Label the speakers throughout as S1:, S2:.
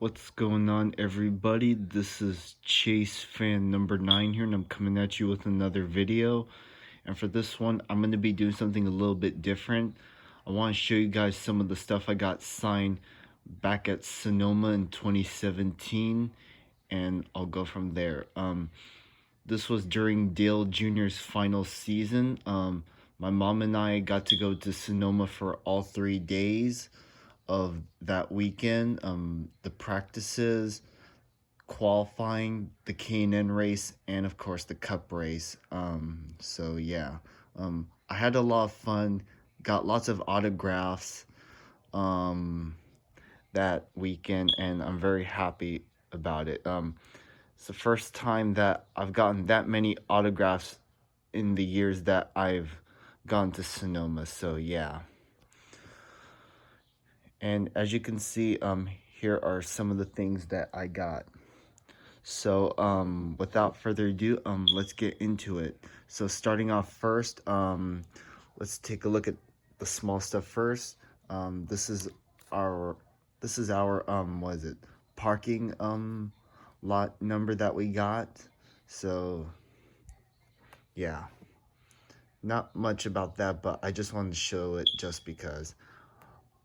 S1: What's going on, everybody? This is Chase fan number 9 here, and I'm coming at you with another video. And for this one, I'm going to be doing something a little bit different. I want to show you guys some of the stuff I got signed back at Sonoma in 2017, and I'll go from there. This was during Dale Jr.'s final season. My mom and I got to go to Sonoma for all 3 days of that weekend. The practices, qualifying, the K&N race, and of course the Cup race. So yeah, I had a lot of fun. Got lots of autographs that weekend, and I'm very happy about it. It's the first time that I've gotten that many autographs in the years that I've gone to Sonoma. So yeah. And as you can see, here are some of the things that I got. So without further ado, let's get into it. So starting off first, let's take a look at the small stuff first. This is our what is it, parking lot number that we got. So yeah, not much about that, but I just wanted to show it just because.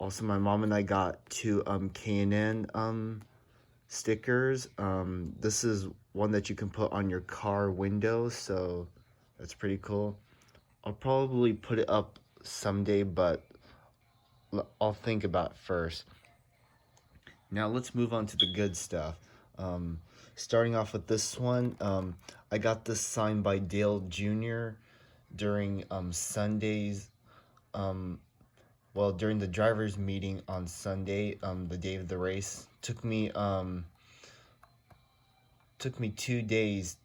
S1: Also, my mom and I got 2 K&N stickers. This is one that you can put on your car windows, so that's pretty cool. I'll probably put it up someday, but I'll think about it first. Now let's move on to the good stuff. Starting off with this one, I got this signed by Dale Jr. during Sundays. Well, during the driver's meeting on Sunday, the day of the race. Took me 2 days,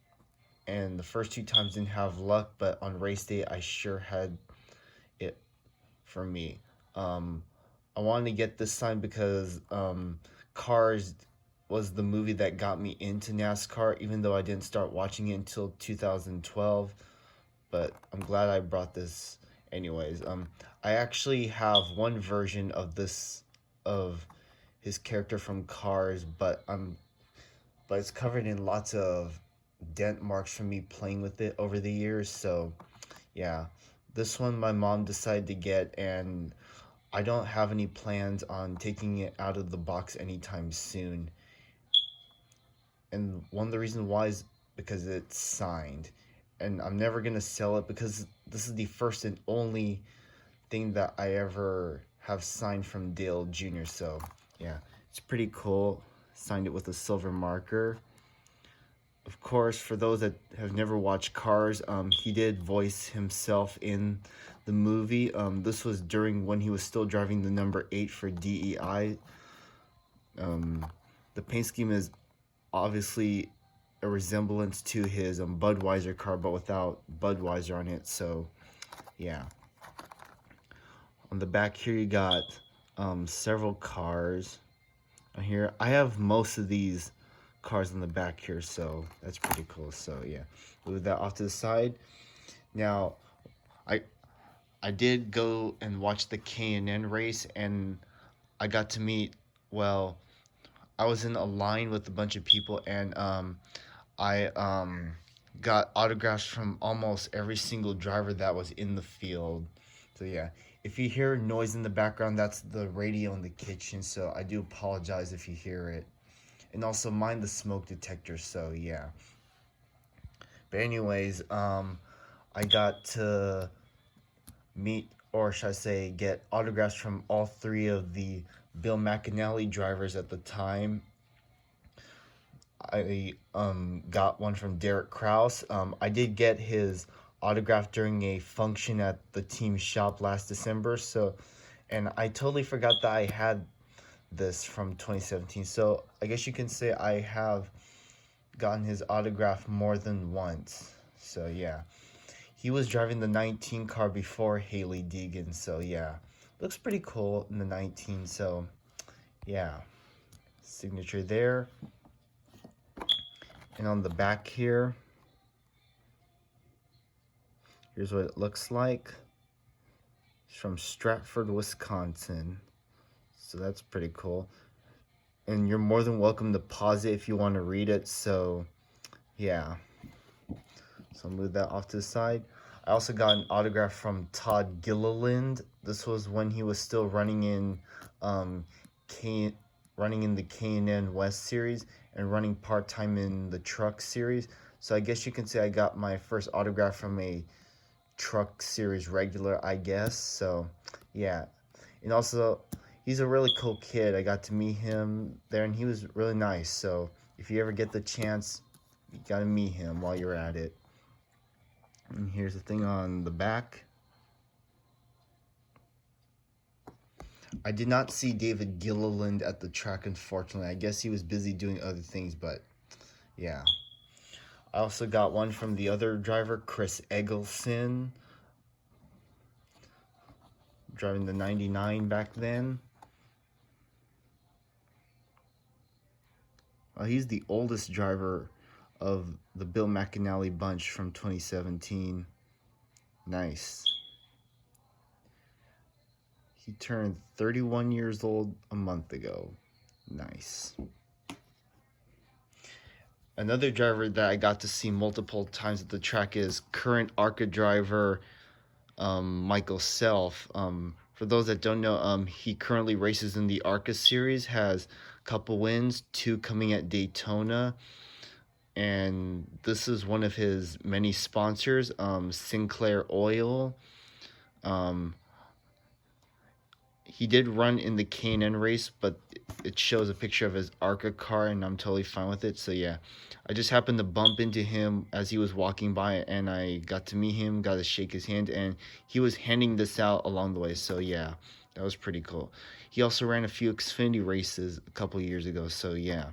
S1: and the first 2 times didn't have luck, but on race day I sure had it for me. I wanted to get this signed because Cars was the movie that got me into NASCAR, even though I didn't start watching it until 2012. But I'm glad I brought this anyways. I actually have one version of his character from Cars, but it's covered in lots of dent marks from me playing with it over the years. So yeah, this one my mom decided to get, and I don't have any plans on taking it out of the box anytime soon. And one of the reasons why is because it's signed, and I'm never gonna sell it because this is the first and only thing that I ever have signed from Dale Jr. So yeah, it's pretty cool. Signed it with a silver marker. Of course, for those that have never watched Cars, he did voice himself in the movie. This was during when he was still driving the number 8 for DEI. The paint scheme is obviously a resemblance to his Budweiser car, but without Budweiser on it. So yeah. On the back here you got several cars. Here I have most of these cars on the back here, so that's pretty cool. So yeah, move that off to the side. Now I did go and watch the K&N race, and I got to meet, well, I was in a line with a bunch of people, and I got autographs from almost every single driver that was in the field. So yeah, if you hear noise in the background, that's the radio in the kitchen, so I do apologize if you hear it. And also mind the smoke detector, so yeah. But anyways, I got to meet, or should I say, get autographs from all 3 of the Bill McAnally drivers at the time. I got one from Derek Kraus. I did get his autograph during a function at the team shop last December. So, and I totally forgot that I had this from 2017. So I guess you can say I have gotten his autograph more than once. So yeah, he was driving the 19 car before Hailie Deegan. So yeah, looks pretty cool in the 19. So yeah, signature there. And on the back here, here's what it looks like. It's from Stratford, Wisconsin. So that's pretty cool. and you're more than welcome to pause it if you want to read it. So yeah, so I'll move that off to the side. I also got an autograph from Todd Gilliland. This was when he was still running in running in the K&N West series and running part-time in the truck series. So I guess you can say I got my first autograph from a truck series regular, I guess. So yeah, and also he's a really cool kid. I got to meet him there and he was really nice. So if you ever get the chance, you gotta meet him while you're at it. And here's the thing on the back. I did not see David Gilliland at the track, unfortunately. I guess he was busy doing other things, but yeah. I also got one from the other driver, Chris Eggleston, driving the 99 back then. He's the oldest driver of the Bill McAnally bunch from 2017. Nice. He turned 31 years old a month ago. Nice. Another driver that I got to see multiple times at the track is current ARCA driver Michael Self. For those that don't know, he currently races in the ARCA series, has a couple wins, 2 coming at Daytona. And this is one of his many sponsors, Sinclair Oil. He did run in the K&N race, but it shows a picture of his ARCA car, and I'm totally fine with it. So yeah, I just happened to bump into him as he was walking by, and I got to meet him, got to shake his hand, and he was handing this out along the way. So yeah, that was pretty cool. He also ran a few Xfinity races a couple years ago. So yeah,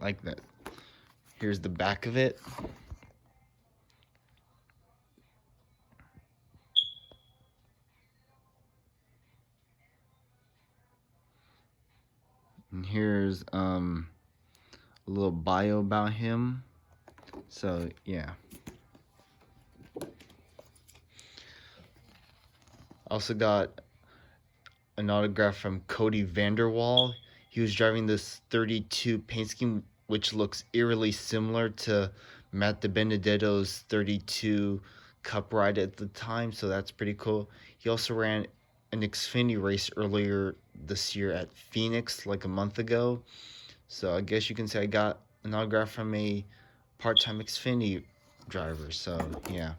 S1: like that. Here's the back of it. And here's a little bio about him. So yeah. Also got an autograph from Cody Vander Waal. He was driving this 32 paint scheme, which looks eerily similar to Matt DiBenedetto's 32 Cup ride at the time, so that's pretty cool. He also ran an Xfinity race earlier this year at Phoenix, like a month ago. So I guess you can say I got an autograph from a part-time Xfinity driver, so yeah.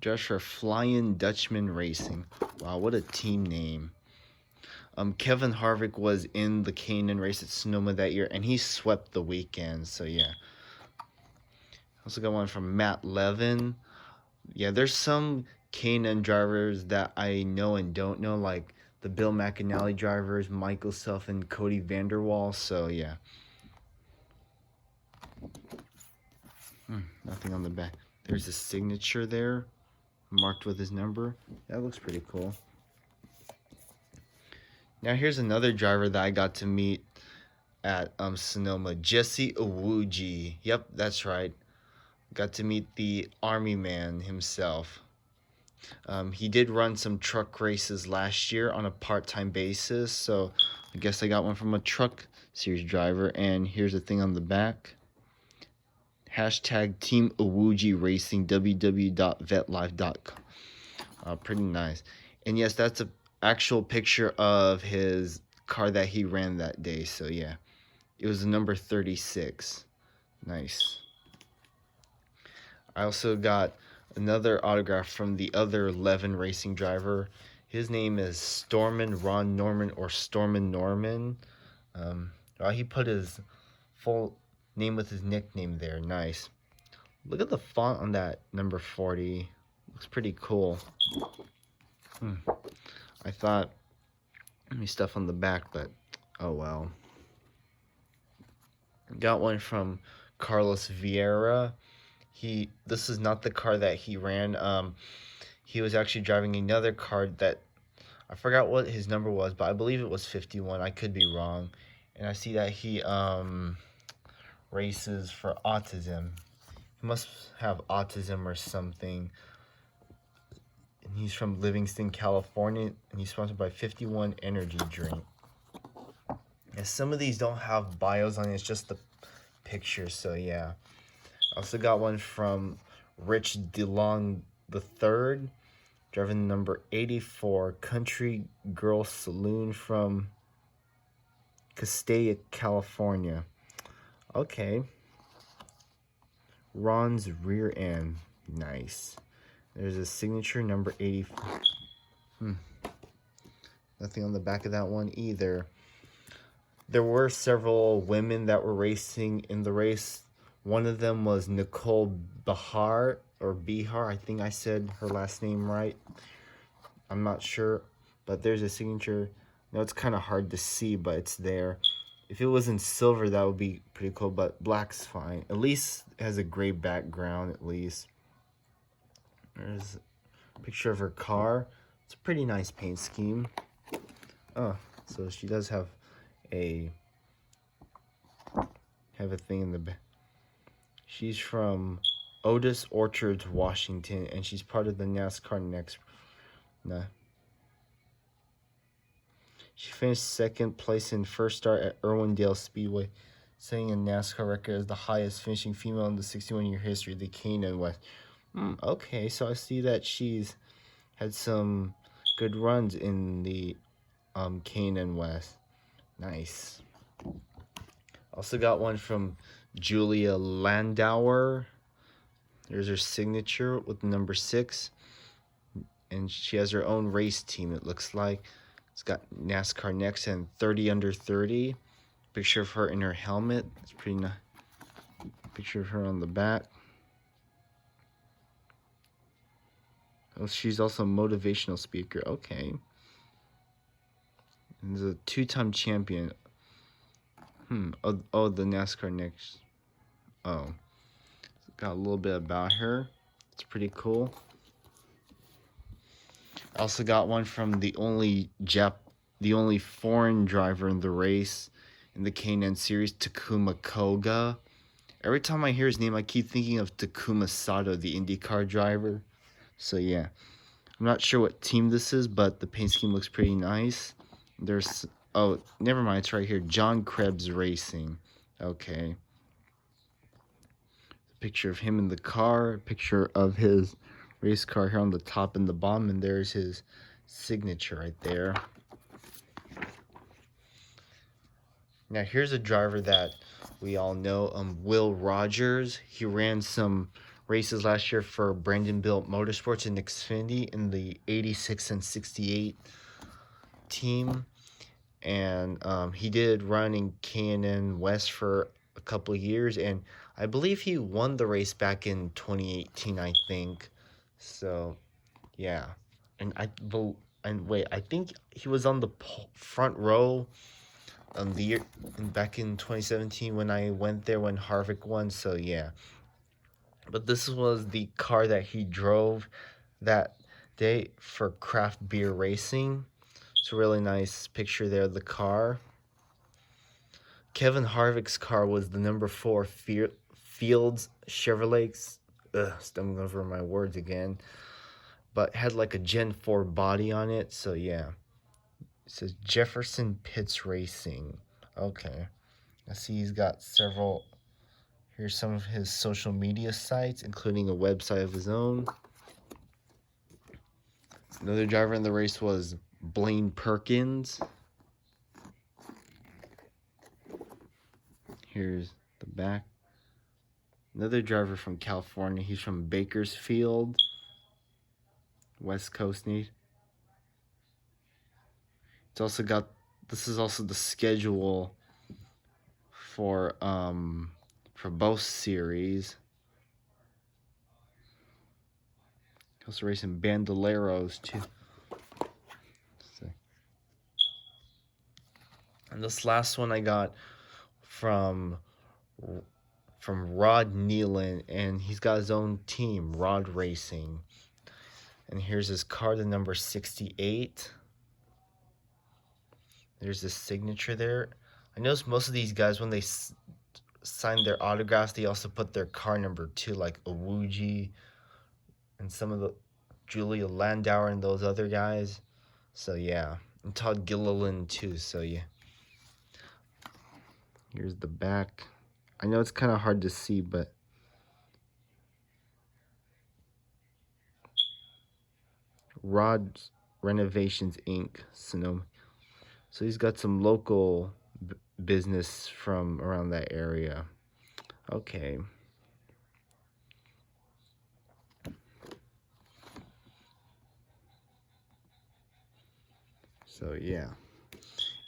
S1: Just for Flying Dutchman Racing. Wow, what a team name. Kevin Harvick was in the K&N race at Sonoma that year, and he swept the weekend, so yeah. Also got one from Matt Levin. Yeah, there's some K&N drivers that I know and don't know, like the Bill McAnally drivers, Michael Self and Cody Vander Waal, so yeah. Nothing on the back. There's a signature there, marked with his number. That looks pretty cool. Now here's another driver that I got to meet at Sonoma, Jesse Wuji. Yep, that's right. Got to meet the Army man himself. He did run some truck races last year on a part-time basis, so I guess I got one from a truck series driver. And here's the thing on the back. Hashtag Team Wuji Racing, www.vetlife.com. Pretty nice. And yes, that's an actual picture of his car that he ran that day. So yeah, it was the number 36. Nice. I also got another autograph from the other Levin racing driver. His name is Stormin Ron Norman, or Stormin Norman. He put his full name with his nickname there. Nice. Look at the font on that number 40. Looks pretty cool. I thought any stuff on the back, but oh well. Got one from Carlos Vieira. This is not the car that he ran. He was actually driving another car that I forgot what his number was, but I believe it was 51. I could be wrong. And I see that he races for autism. He must have autism or something. He's from Livingston, California, and he's sponsored by 51 Energy Drink. And some of these don't have bios on it, it's just the pictures, so yeah. I also got one from Rich DeLong the third, driving number 84, Country Girl Saloon from Castella, California. Okay. Ron's rear end. Nice. There's a signature number 84. Nothing on the back of that one either. There were several women that were racing in the race. One of them was Nichole Bihar, or Bihar. I think I said her last name right. I'm not sure, but there's a signature. No, it's kind of hard to see, but it's there. If it was in silver, that would be pretty cool, but black's fine. At least it has a gray background, at least. There's a picture of her car. It's a pretty nice paint scheme. Oh, so she does have a thing in the back. She's from Otis Orchards, Washington, and she's part of the NASCAR Next. Nah. She finished second place in first start at Irwindale Speedway, setting a NASCAR record as the highest finishing female in the 61-year history of the K&N West. Okay, so I see that she's had some good runs in the K&N West. Nice. Also got one from Julia Landauer. There's her signature with number 6. And she has her own race team, it looks like. It's got NASCAR Next and 30 under 30. Picture of her in her helmet. It's pretty nice. Picture of her on the back. Oh, she's also a motivational speaker. Okay. And there's a 2-time champion. Oh, the NASCAR Next. Oh. Got a little bit about her. It's pretty cool. I also got one from the only foreign driver in the race in the K&N series, Takuma Koga. Every time I hear his name, I keep thinking of Takuma Sato, the IndyCar driver. So yeah, I'm not sure what team this is, but the paint scheme looks pretty nice. There's, oh, never mind, it's right here, John Krebs Racing. Okay. A picture of him in the car, a picture of his race car here on the top and the bottom, and there's his signature right there. Now here's a driver that we all know, Will Rogers. He ran some races last year for Brandon-Built Motorsports and Xfinity in the 86 and 68 team, and he did run in K&N West for a couple of years, and I believe he won the race back in 2018, I think. So, yeah, and I think he was on the front row the year back in 2017 when I went there when Harvick won. So yeah, but this was the car that he drove that day for craft beer racing. It's a really nice picture there of the car. Kevin Harvick's car was the number 4 Fields Chevrolet. Stumbling over my words again. But had like a Gen 4 body on it, so yeah. It says Jefferson Pitts Racing. Okay. I see he's got several. Here's some of his social media sites, including a website of his own. Another driver in the race was Blaine Perkins. Here's the back. Another driver from California. He's from Bakersfield, West Coast need. It's also got, this is also the schedule for both series. Also racing Bandoleros too. And this last one I got from Rod Nealon, and he's got his own team, Rod Racing. And here's his car, the number 68. There's the signature there. I noticed most of these guys, when they sign their autographs, they also put their car number too, like a Wuji and some of the Julia Landauer and those other guys. So yeah, and Todd Gilliland too. So yeah, here's the back. I know it's kind of hard to see, but Rod's Renovations Inc. Sonoma. So he's got some local business from around that area. Okay. So yeah.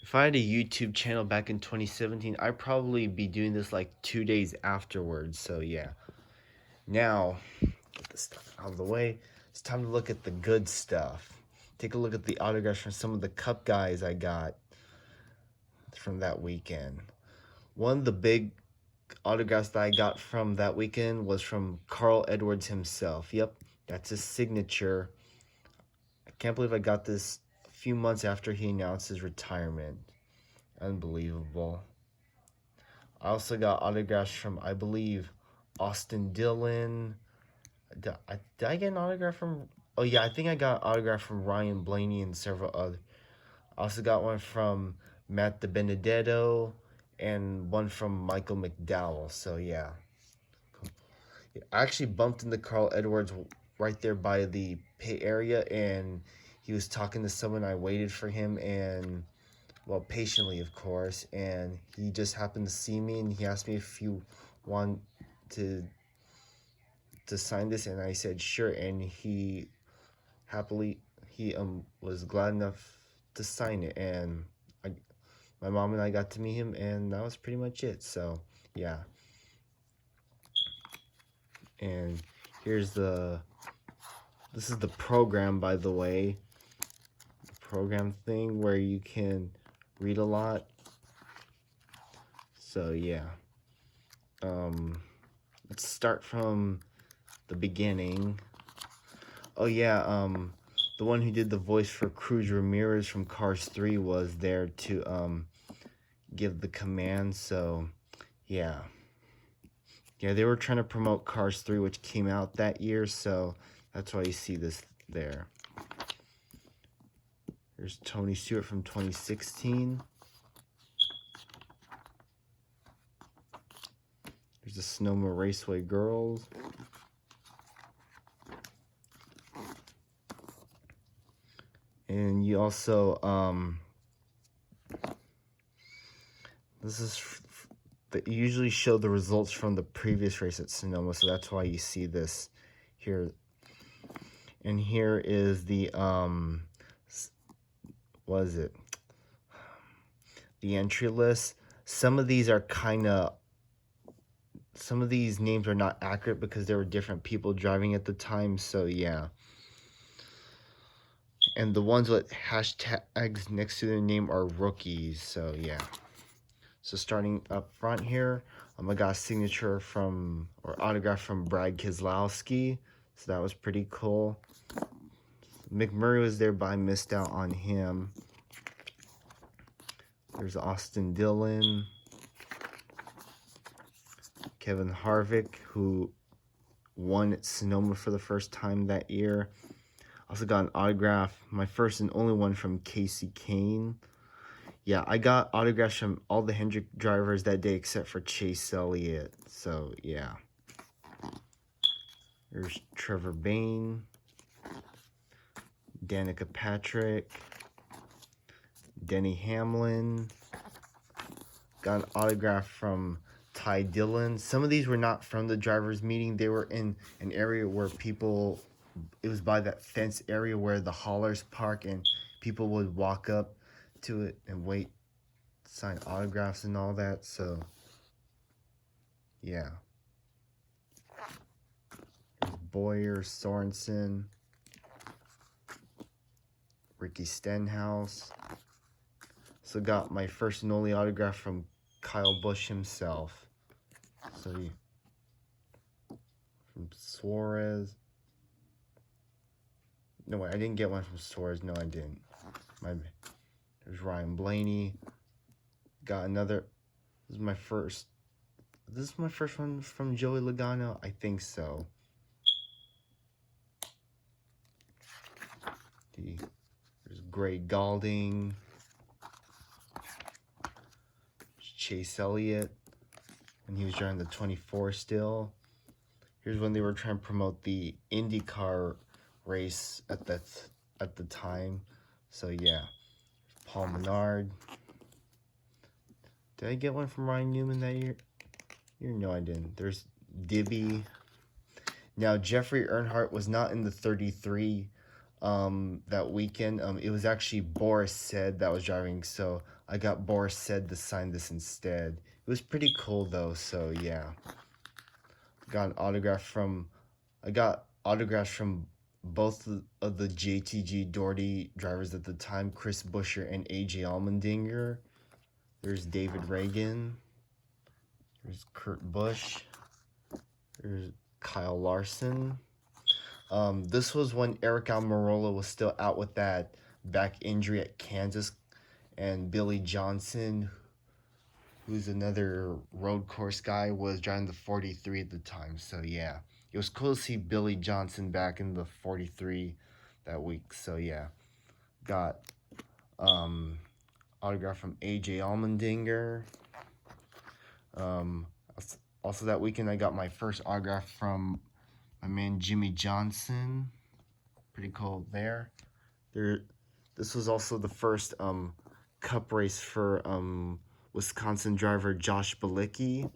S1: If I had a YouTube channel back in 2017, I'd probably be doing this like 2 days afterwards. So yeah. Now, get this stuff out of the way. It's time to look at the good stuff. Take a look at the autographs from some of the Cup guys I got from that weekend. One of the big autographs that I got from that weekend was from Carl Edwards himself. Yep, that's his signature. I can't believe I got this a few months after he announced his retirement. Unbelievable. I also got autographs from, I believe, Austin Dillon. Did I get an autograph from... Oh, yeah, I think I got an autograph from Ryan Blaney and several other. I also got one from Matt DiBenedetto and one from Michael McDowell. So, yeah. I actually bumped into Carl Edwards right there by the pit area, and he was talking to someone. I waited for him, and, well, patiently, of course, and he just happened to see me, and he asked me if you want to sign this, and I said sure, and he happily was glad enough to sign it, and my mom and I got to meet him, and that was pretty much it. So yeah, and here's this is the program, by the way, the program thing where you can read a lot. So yeah, let's start from the beginning. Oh yeah, the one who did the voice for Cruz Ramirez from Cars 3 was there to give the command. So yeah, they were trying to promote Cars 3, which came out that year, so that's why you see this there. There's Tony Stewart from 2016. There's the Sonoma Raceway Girls. And you also, this is, they usually show the results from the previous race at Sonoma, so that's why you see this here. And here is the, what is it? The entry list. Some of these are some of these names are not accurate because there were different people driving at the time, so yeah. And the ones with hashtags next to their name are rookies, so yeah. So starting up front here, I got a signature from, or autograph from Brad Keselowski, so that was pretty cool. McMurray was there, but I missed out on him. There's Austin Dillon. Kevin Harvick, who won at Sonoma for the first time that year. Also got an autograph, my first and only one, from Casey Kane. Yeah, I got autographs from all the Hendrick drivers that day except for Chase Elliott. So, yeah. There's Trevor Bayne. Danica Patrick. Denny Hamlin. Got an autograph from Ty Dillon. Some of these were not from the drivers' meeting. They were in an area where people... It was by that fence area where the haulers park, and people would walk up to it and wait, sign autographs and all that. So yeah, Boyer, Sorensen, Ricky Stenhouse. So got my first and only autograph from Kyle Busch himself. So yeah. From Suarez. No, wait, I didn't get one from Suarez. No, I didn't. There's Ryan Blaney. Got another. This is my first one from Joey Logano? I think so. Gray Galding, Chase Elliott, when he was driving the 24 still. Here's when they were trying to promote the IndyCar race at the time. So yeah, Paul Menard. Did I get one from Ryan Newman that year? No, I didn't. There's Dibby. Now, Jeffrey Earnhardt was not in the 33 that weekend. It was actually Boris Said that was driving, so I got Boris Said to sign this instead. It was pretty cool though, so yeah. I got autographs from both of the JTG Doherty drivers at the time, Chris Buescher and AJ Allmendinger. There's David Reagan. There's Kurt Busch. There's Kyle Larson. This was when Eric Almirola was still out with that back injury at Kansas, and Billy Johnson, who's another road course guy, was driving the 43 at the time. So yeah, it was cool to see Billy Johnson back in the 43 that week. So yeah, got autograph from AJ Allmendinger. Also that weekend I got my first autograph from my man Jimmy Johnson. Pretty cool there. This was also the first cup race for Wisconsin driver Josh Bilicki.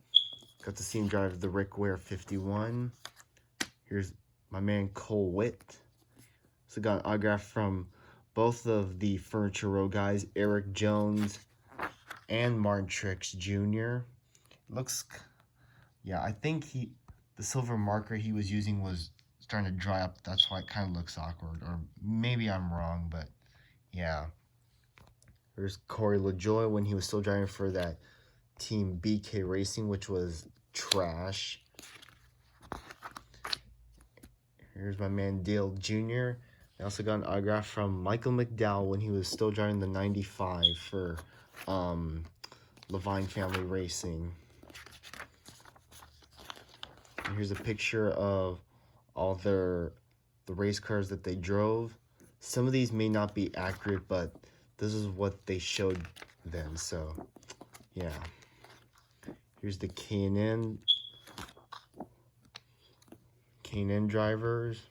S1: Got to see him drive the Rick Ware 51. Here's my man Cole Witt. So got an autograph from both of the Furniture Row guys, Eric Jones and Martin Truex Jr. Looks, yeah, I think the silver marker he was using was starting to dry up. That's why it kind of looks awkward, or maybe I'm wrong, but yeah. There's Corey LaJoie when he was still driving for that team BK Racing, which was trash. Here's my man Dale Jr. I also got an autograph from Michael McDowell when he was still driving the 95 for Levine Family Racing. And here's a picture of all the race cars that they drove. Some of these may not be accurate, but this is what they showed then. So yeah, here's the K&N drivers.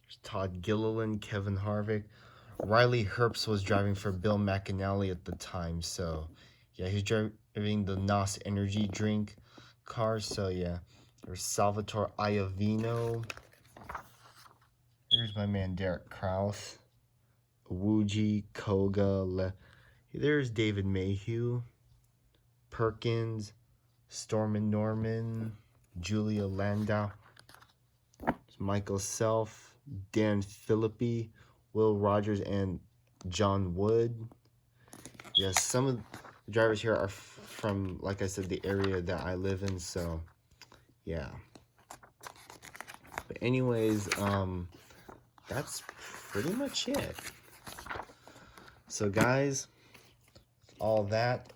S1: There's Todd Gilliland, Kevin Harvick. Riley Herbst was driving for Bill McAnally at the time. So yeah, he's driving the NOS energy drink car. So yeah, there's Salvatore Iovino. Here's my man Derek Kraus. Wuji, Koga. There's David Mayhew. Perkins, Stormin Norman, Julia Landau. There's Michael Self, Dan Philippi, Will Rogers, and John Wood. Yes, some of the drivers here are from, like I said, the area that I live in, so yeah. But anyways, that's pretty much it. So guys, all that,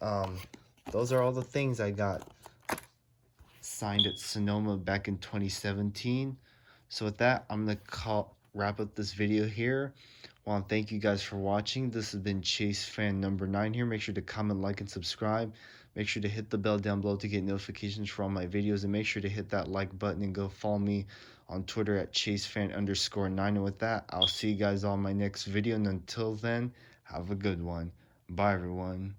S1: those are all the things I got signed at Sonoma back in 2017. So with that, I'm gonna wrap up this video here. I want to thank you guys for watching. This has been Chase Fan number 9 here. Make sure to comment, like, and subscribe. Make sure to hit the bell down below to get notifications for all my videos, and make sure to hit that like button and go follow me on Twitter at ChaseFan_9. And with that, I'll see you guys on my next video, and until then, have a good one. Bye, everyone.